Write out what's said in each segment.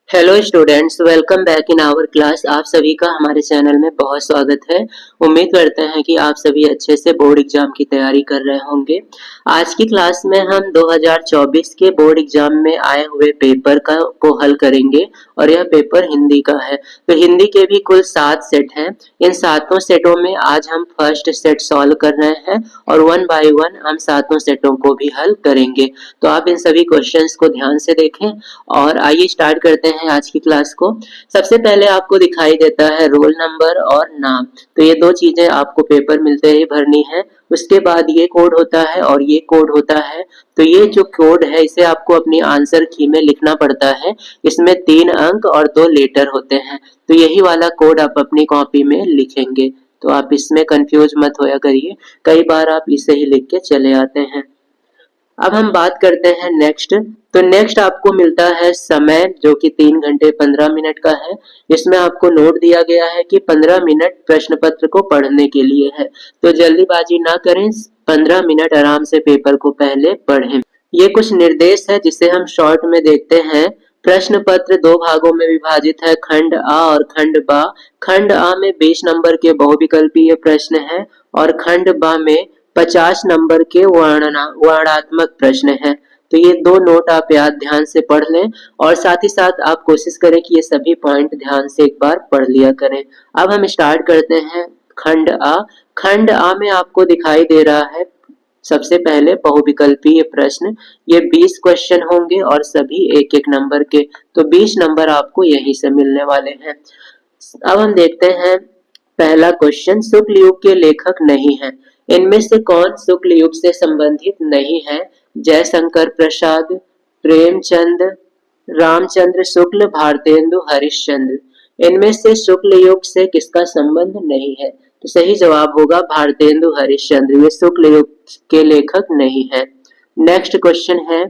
Hello students, welcome back in our class. आप सभी का हमारे चैनल में बहुत स्वागत है। उम्मीद करते हैं कि आप सभी अच्छे से बोर्ड एग्जाम की तैयारी कर रहे होंगे। आज की क्लास में हम 2024 के बोर्ड एग्जाम में आए हुए पेपर को हल करेंगे और यह पेपर हिंदी का है। तो हिंदी के भी कुल 7 सेट हैं। इन सातों सेटों में आज हम फर्स्ट सेट सॉल्व कर रहे हैं और वन बाय वन हम सातों सेटों को भी हल करेंगे। तो आप इन सभी क्वेश्चंस को ध्यान से देखें और आइए स्टार्ट करते हैं आज की क्लास को। सबसे पहले आपको दिखाई देता है रोल नंबर और नाम। तो ये दो चीजें आपको पेपर मिलते ही भरनी है। उसके बाद ये कोड होता है और ये कोड होता है। तो ये जो कोड है इसे आपको अपनी आंसर की में लिखना पड़ता है। इसमें 3 अंक और 2 लेटर होते हैं। तो यही वाला कोड आप अपनी कॉपी में लिखेंगे। तो आप इसमें कंफ्यूज मत होया करिए, कई बार आप इसे ही लिख के चले आते हैं। अब हम बात करते हैं नेक्स्ट। तो नेक्स्ट आपको मिलता है समय, जो कि 3 घंटे 15 मिनट का है। इसमें आपको नोट दिया गया है कि 15 मिनट प्रश्न पत्र को पढ़ने के लिए है। तो जल्दीबाजी ना करें, 15 मिनट आराम से पेपर को पहले पढ़ें। ये कुछ निर्देश है जिसे हम शॉर्ट में देखते हैं। प्रश्न पत्र 2 भागों में विभाजित है, खंड आ और खंड बा। खंड आ में 20 नंबर के बहुविकल्पीय प्रश्न है और खंड बा में 50 नंबर के वर्णात्मक प्रश्न हैं। तो ये 2 नोट आप याद ध्यान से पढ़ लें और साथ ही साथ आप कोशिश करें कि ये सभी पॉइंट ध्यान से एक बार पढ़ लिया करें। अब हम स्टार्ट करते हैं खंड आ। खंड आ में आपको दिखाई दे रहा है सबसे पहले बहुविकल्पीय प्रश्न। ये 20 क्वेश्चन होंगे और सभी एक एक नंबर के। तो 20 नंबर आपको यहीं से मिलने वाले हैं। अब हम देखते हैं पहला क्वेश्चन, शुक्ल युग के लेखक नहीं है। इनमें से कौन शुक्ल युग से संबंधित नहीं है? जयशंकर प्रसाद, प्रेमचंद, रामचंद्र शुक्ल, भारतेंदु हरिश्चंद्र। इनमें से शुक्ल युग से किसका संबंध नहीं है? तो सही जवाब होगा भारतेंदु हरिश्चंद्र। ये शुक्ल युग के लेखक नहीं है। नेक्स्ट क्वेश्चन है,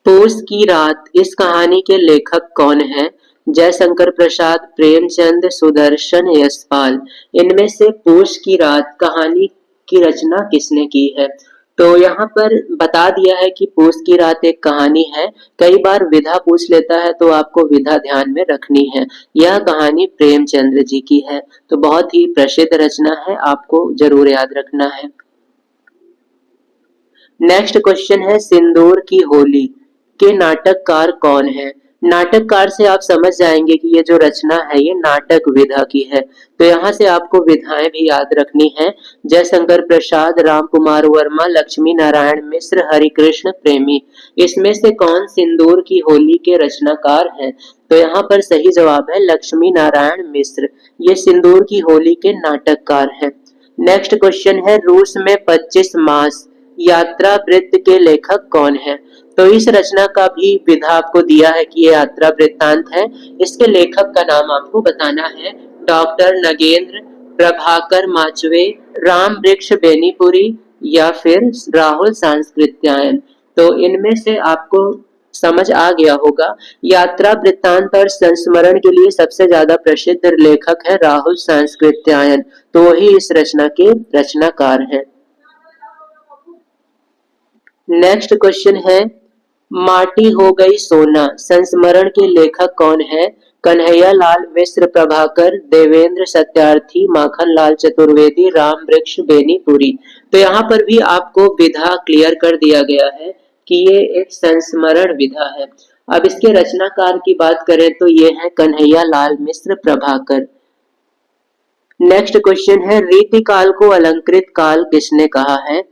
पूस की रात इस कहानी के लेखक कौन है? जयशंकर प्रसाद, प्रेमचंद, सुदर्शन, यशपाल। इनमें से पूस की रात कहानी की रचना किसने की है? तो यहाँ पर बता दिया है कि पूस की रात एक कहानी है। कई बार विधा पूछ लेता है तो आपको विधा ध्यान में रखनी है। यह कहानी प्रेमचंद्र जी की है। तो बहुत ही प्रसिद्ध रचना है, आपको जरूर याद रखना है। नेक्स्ट क्वेश्चन है, सिंदूर की होली के नाटककार कौन है? नाटककार से आप समझ जाएंगे कि ये जो रचना है ये नाटक विधा की है। तो यहाँ से आपको विधाएं भी याद रखनी है। जयशंकर प्रसाद, राम कुमार वर्मा, लक्ष्मी नारायण मिश्र, हरिकृष्ण प्रेमी। इसमें से कौन सिंदूर की होली के रचनाकार हैं? तो यहाँ पर सही जवाब है लक्ष्मी नारायण मिश्र। ये सिंदूर की होली के नाटककार हैं। नेक्स्ट क्वेश्चन है, रूस में 25 मास यात्रा वृत्त के लेखक कौन है? तो इस रचना का भी विधा आपको दिया है कि ये यात्रा वृत्तांत है। इसके लेखक का नाम आपको बताना है। डॉक्टर नगेंद्र, प्रभाकर माचवे, राम वृक्ष बेनीपुरी या फिर राहुल सांस्कृत्यायन। तो इनमें से आपको समझ आ गया होगा। यात्रा वृत्तांत और संस्मरण के लिए सबसे ज्यादा प्रसिद्ध लेखक है राहुल सांस्कृत्यायन। तो वही इस रचना के रचनाकार हैं। नेक्स्ट क्वेश्चन है, माटी हो गई सोना संस्मरण के लेखक कौन है? कन्हैया लाल मिश्र, प्रभाकर, देवेंद्र सत्यार्थी, माखन लाल चतुर्वेदी, राम वृक्ष बेनीपुरी। तो यहाँ पर भी आपको विधा क्लियर कर दिया गया है कि ये एक संस्मरण विधा है। अब इसके रचनाकार की बात करें तो ये है कन्हैया लाल मिश्र, प्रभाकर। नेक्स्ट क्वेश्चन है, रीति काल को अलंकृत काल किसने कहा है?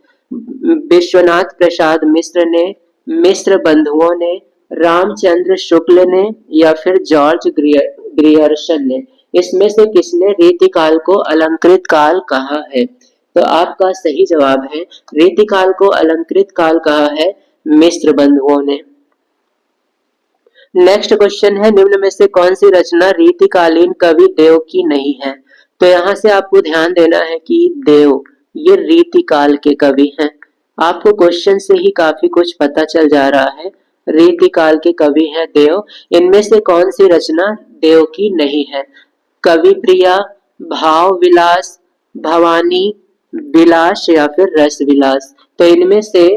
विश्वनाथ प्रसाद मिश्र ने, मिश्र बंधुओं ने, रामचंद्र शुक्ल ने या फिर जॉर्ज ग्रियर्सन ने। इसमें से किसने रीति काल को अलंकृत काल कहा है? तो आपका सही जवाब है रीति काल को अलंकृत काल कहा है मिश्र बंधुओं ने। नेक्स्ट क्वेश्चन है, निम्न में से कौन सी रचना रीतिकालीन कवि देव की नहीं है? तो यहाँ से आपको ध्यान देना है कि देव ये रीतिकाल के कवि हैं। आपको क्वेश्चन से ही काफी कुछ पता चल जा रहा है। रीतिकाल के कवि हैं देव। इनमें से कौन सी रचना देव की नहीं है? कवि प्रिया, भाव विलास, भवानी विलास या फिर रस विलास। तो इनमें से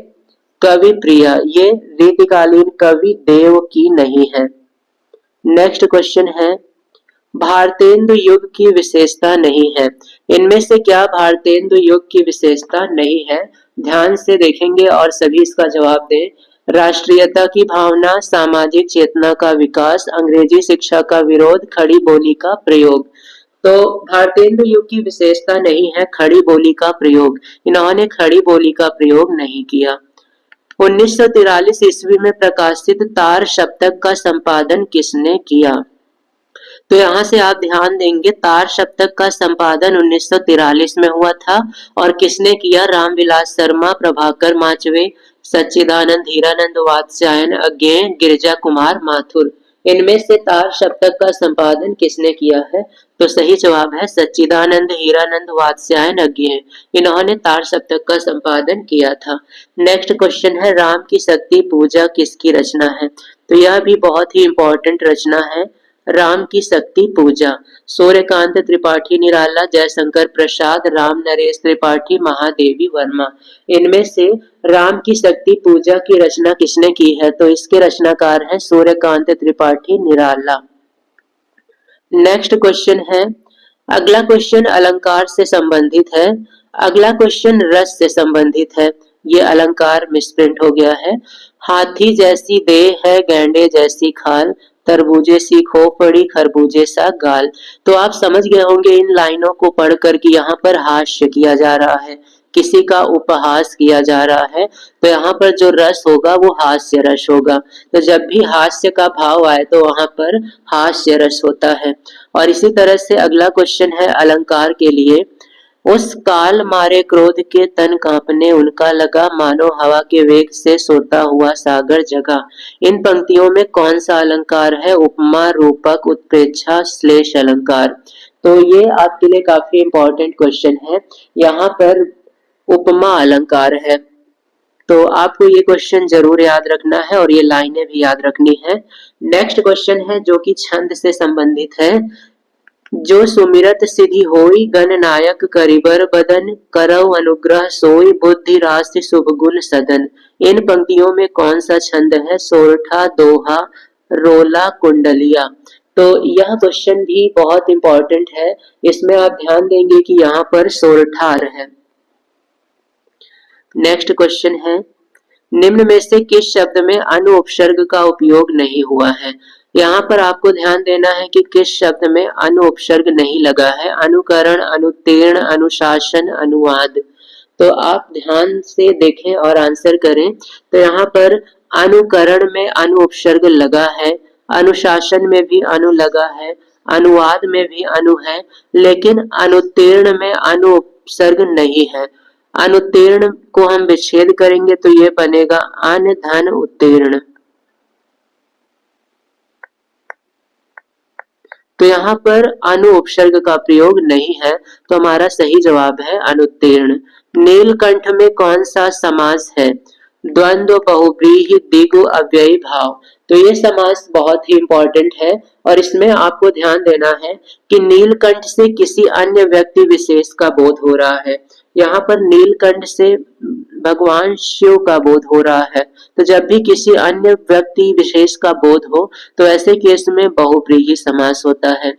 कवि प्रिया ये रीतिकालीन कवि देव की नहीं है। नेक्स्ट क्वेश्चन है भारतेंदु युग की विशेषता नहीं है। इनमें से क्या भारतेंदु युग की विशेषता नहीं है? ध्यान से देखेंगे और सभी इसका जवाब दें। राष्ट्रीयता की भावना, सामाजिक चेतना का विकास, अंग्रेजी शिक्षा का विरोध, खड़ी बोली का प्रयोग। तो भारतेंदु युग की विशेषता नहीं है खड़ी बोली का प्रयोग। इन्होंने खड़ी बोली का प्रयोग नहीं किया। 1943 ईस्वी में प्रकाशित तार शब्दक का संपादन किसने किया? तो यहाँ से आप ध्यान देंगे तार शब्दक का संपादन 1943 में हुआ था और किसने किया? रामविलास शर्मा, प्रभाकर माचवे, सच्चिदानंद हीरानंद वात्स्यायन अज्ञेय, गिरिजा कुमार माथुर। इनमें से तार शब्दक का संपादन किसने किया है? तो सही जवाब है सच्चिदानंद हीरानंद वात्स्यायन अज्ञेय। इन्होंने तार शब्दक का संपादन किया था। नेक्स्ट क्वेश्चन है राम की शक्ति पूजा किसकी रचना है? तो यह भी बहुत ही इंपॉर्टेंट रचना है। राम की शक्ति पूजा सूर्यकांत त्रिपाठी निराला, जयशंकर प्रसाद, राम नरेश त्रिपाठी, महादेवी वर्मा। इनमें से राम की शक्ति पूजा की रचना किसने की है? तो इसके रचनाकार हैं सूर्यकांत त्रिपाठी निराला। नेक्स्ट क्वेश्चन है अगला क्वेश्चन अलंकार से संबंधित है। अगला क्वेश्चन रस से संबंधित है। ये अलंकार मिसप्रिंट हो गया है। हाथी जैसी देह है, गैंडे जैसी खाल, तरबूजे सी खोपड़ी, खरबूजे सा गाल। तो आप समझ गए होंगे इन लाइनों को पढ़कर कि यहाँ पर हास्य किया जा रहा है, किसी का उपहास किया जा रहा है। तो यहाँ पर जो रस होगा वो हास्य रस होगा। तो जब भी हास्य का भाव आए तो वहां पर हास्य रस होता है। और इसी तरह से अगला क्वेश्चन है अलंकार के लिए। उस काल मारे क्रोध के तन कांपने, उनका लगा मानो हवा के वेग से सोता हुआ सागर जगा। इन पंक्तियों में कौन सा अलंकार है? उपमा, रूपक, उत्प्रेक्षा, श्लेष अलंकार। तो ये आपके लिए काफी इंपॉर्टेंट क्वेश्चन है। यहाँ पर उपमा अलंकार है। तो आपको ये क्वेश्चन जरूर याद रखना है और ये लाइनें भी याद रखनी है। नेक्स्ट क्वेश्चन है जो कि छंद से संबंधित है। जो सुमिरत सिद्धि होई, गणनायक करिबर बदन, करौ अनुग्रह सोई, बुद्धि राशि शुभ गुण सदन। इन पंक्तियों में कौन सा छंद है? सोरठा, दोहा, रोला, कुंडलिया। तो यह क्वेश्चन भी बहुत इंपॉर्टेंट है। इसमें आप ध्यान देंगे कि यहाँ पर सोरठार है। नेक्स्ट क्वेश्चन है निम्न में से किस शब्द में अनु उपसर्ग का उपयोग नहीं हुआ है? यहाँ पर आपको ध्यान देना है कि किस शब्द में अनु उपसर्ग नहीं लगा है। अनुकरण, अनुतीर्ण, अनुशासन, अनुवाद। तो आप ध्यान से देखें और आंसर करें। तो यहाँ पर अनुकरण में अनु उपसर्ग लगा है, अनुशासन में भी अनु लगा है, अनुवाद में भी अनु है, लेकिन अनुतीर्ण में अनु उपसर्ग नहीं है। अनुत्तीर्ण को हम विच्छेद करेंगे तो ये बनेगा अन धन उत्तीर्ण। तो यहाँ पर अनु उपसर्ग का प्रयोग नहीं है। तो हमारा सही जवाब है अनुत्तीर्ण। नीलकंठ में कौन सा समास है? द्वंद्व, बहुव्रीहि, द्विगु, अव्ययी भाव। तो ये समास बहुत ही इंपॉर्टेंट है और इसमें आपको ध्यान देना है कि नीलकंठ से किसी अन्य व्यक्ति विशेष का बोध हो रहा है। यहाँ पर नीलकंठ से भगवान शिव का बोध हो रहा है। तो जब भी किसी अन्य व्यक्ति विशेष का बोध हो तो ऐसे केस में बहुव्रीहि समास होता है।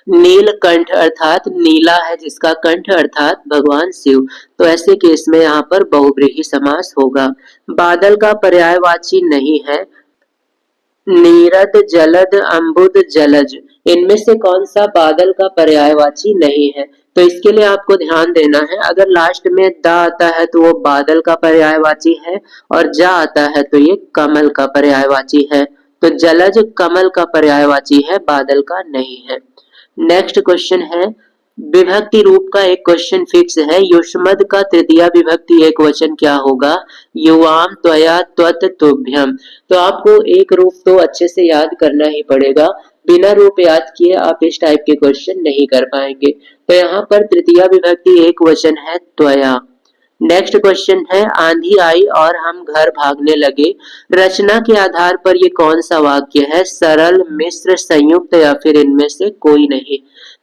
नीलकंठ अर्थात नीला है जिसका कंठ अर्थात भगवान शिव। तो ऐसे केस में यहाँ पर बहुव्रीहि समास होगा। बादल का पर्यायवाची नहीं है। नीरद, जलद, अम्बुद, जलज। इनमें से कौन सा बादल का पर्यायवाची नहीं है? तो इसके लिए आपको ध्यान देना है। अगर लास्ट में द आता है तो वो बादल का पर्यायवाची है और जा आता है तो ये कमल का पर्यायवाची है। तो जलज कमल का पर्यायवाची है, बादल का नहीं है। नेक्स्ट क्वेश्चन है विभक्ति रूप का एक क्वेश्चन फिक्स है। युष्मद का तृतीया विभक्ति एक वचन क्या होगा? युवाम, त्वया, त्वत, तुभ्यम। तो आपको एक रूप तो अच्छे से याद करना ही पड़ेगा। बिना रूप याद किए आप इस टाइप के क्वेश्चन नहीं कर पाएंगे। तो यहाँ पर तृतीया विभक्ति एक वचन है त्वया। नेक्स्ट क्वेश्चन है आंधी आई और हम घर भागने लगे। रचना के आधार पर ये कौन सा वाक्य है? सरल, मिश्र, संयुक्त या फिर इनमें से कोई नहीं।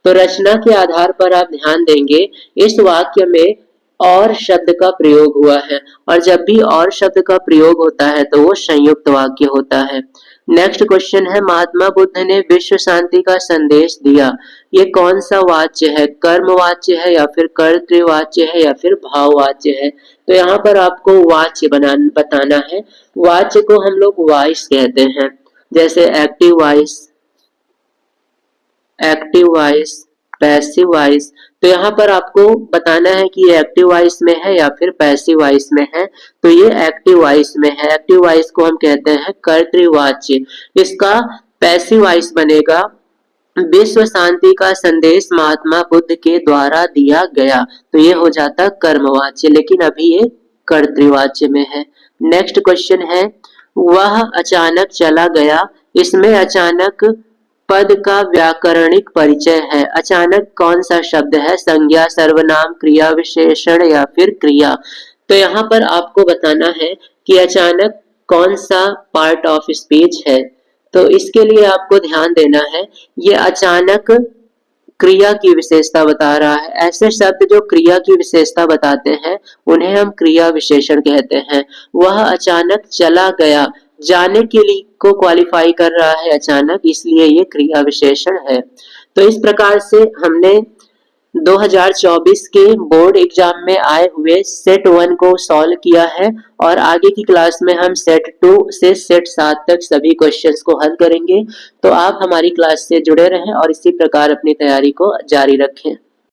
तो रचना के आधार पर आप ध्यान देंगे इस वाक्य में और शब्द का प्रयोग हुआ है, और जब भी और शब्द का प्रयोग होता है तो वो संयुक्त वाक्य होता है। नेक्स्ट क्वेश्चन है, महात्मा बुद्ध ने विश्व शांति का संदेश दिया। ये कौन सा वाच्य है? कर्म वाच्य है या फिर कर्तृवाच्य है या फिर भाववाच्य है? तो यहाँ पर आपको वाच्य बताना है। वाच्य को हम लोग वॉइस कहते हैं, जैसे active voice, active voice, passive voice. तो यहाँ पर आपको बताना है कि ये एक्टिव वॉइस में है या फिर पैसिव वॉइस में है। तो ये एक्टिव वॉइस में है। एक्टिव वॉइस को हम कहते हैं कर्तृवाच्य। इसका पैसिव वॉइस बनेगा, विश्व शांति का संदेश महात्मा बुद्ध के द्वारा दिया गया। तो ये हो जाता कर्मवाच्य, लेकिन अभी ये कर्तृवाच्य में है। नेक्स्ट क्वेश्चन है, वह अचानक चला गया। इसमें अचानक पद का व्याकरणिक परिचय है। अचानक कौन सा शब्द है? संज्ञा, सर्वनाम, क्रिया विशेषण या फिर क्रिया? तो यहाँ पर आपको बताना है कि अचानक कौन सा पार्ट ऑफ स्पीच है। तो इसके लिए आपको ध्यान देना है, ये अचानक क्रिया की विशेषता बता रहा है। ऐसे शब्द जो क्रिया की विशेषता बताते हैं उन्हें हम क्रिया विशेषण कहते हैं। वह अचानक चला गया, जाने के लिए को क्वालिफाई कर रहा है अचानक, इसलिए ये क्रिया विशेषण है। तो इस प्रकार से हमने 2024 के बोर्ड एग्जाम में आए हुए सेट 1 को सॉल्व किया है, और आगे की क्लास में हम सेट 2 से सेट 7 तक सभी क्वेश्चंस को हल करेंगे। तो आप हमारी क्लास से जुड़े रहें और इसी प्रकार अपनी तैयारी को जारी रखें।